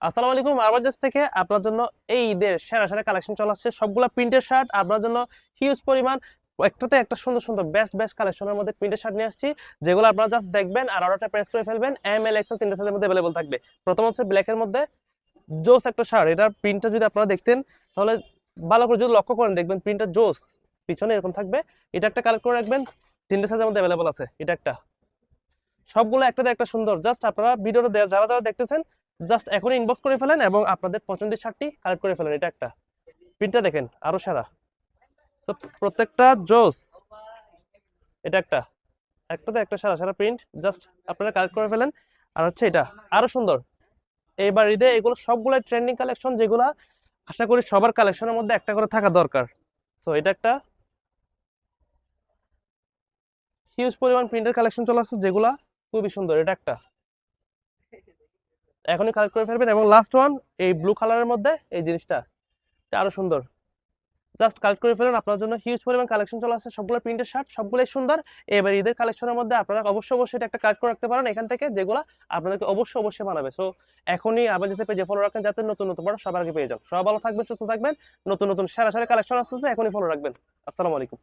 আসসালামু আলাইকুম। আরবাজাজ থেকে আপনার জন্য এই ঈদের সেরা সেরা কালেকশন চলে আসছে। সবগুলা প্রিন্টের শার্ট আপনার জন্য হিউজ পরিমাণ, একটাতে একটা সুন্দর সুন্দর বেস্ট বেস্ট কালেকশনের মধ্যে প্রিন্টের শার্ট নিয়ে আসছি, যেগুলো আপনারা জাস্ট দেখবেন আর অর্ডারটা প্রেস করে ফেলবেন। এম এল এক্সেল তিনটা সাইজের মধ্যে अवेलेबल থাকবে। প্রথম হচ্ছে ব্ল্যাকের মধ্যে জোস একটা শার্ট। এটার প্রিন্টটা যদি আপনারা দেখতেন তাহলে ভালো করে যদি লক্ষ্য করেন দেখবেন প্রিন্টটা জোস, পিছনে এরকম থাকবে। এটা একটা কালেক্ট করে রাখবেন, তিনটা সাইজের মধ্যে अवेलेबल আছে। এটা একটা, সবগুলো একটাতে একটা সুন্দর। জাস্ট আপনারা ভিডিওটা যারা যারা দেখতেছেন জাস্ট এখনই ইনবক্স করে ফেলেন এবং আপনাদের পছন্দের শার্টটি কালেক্ট করে ফেলেন। এটা একটা, প্রিন্টটা দেখেন আরো সেরা। তো প্রত্যেকটা জোস। এটা একটা, একটাতে একটা সেরা সেরা প্রিন্ট, জাস্ট আপনারা কালেক্ট করে ফেলেন। আর হচ্ছে এটা আরো সুন্দর। এইবার ঈদে এগুলো সবগুলো ট্রেন্ডিং কালেকশন, যেগুলা আশা করি সবার কালেকশনের মধ্যে একটা করে থাকা দরকার। তো এটা একটা হিউজ পরিমাণ প্রিন্টের কালেকশন চলে আসছে, যেগুলা খুবই সুন্দর। এটা একটা, এখনই কালেক্ট করে ফেলবেন। এবং লাস্ট ওয়ান, এই ব্লু কালারের মধ্যে এই জিনিসটা, এটা আরো সুন্দর। জাস্ট কালেক্ট করে ফেলুন, আপনার জন্য হিউজ পরিমাণ কালেকশন চলে আসছে। সবগুলো প্রিন্টের শার্ট, সবগুলোই সুন্দর। এবার ঈদের কালেকশনের মধ্যে আপনারা অবশ্যই অবশ্যই এটা একটা কালেক্ট করে রাখতে পারেন এখান থেকে, যেগুলো আপনাদেরকে অবশ্যই অবশ্যই মানাবে। সো এখনই আবার যে পেজে ফলো রাখেন, যাতে নতুন নতুন বড় সবার আগে পেয়ে যান। সবাই ভালো থাকবেন, সুস্থ থাকবেন। নতুন নতুন সেরা সেরা কালেকশন আসতেছে, এখনই ফলো রাখবেন। আসসালামু আলাইকুম।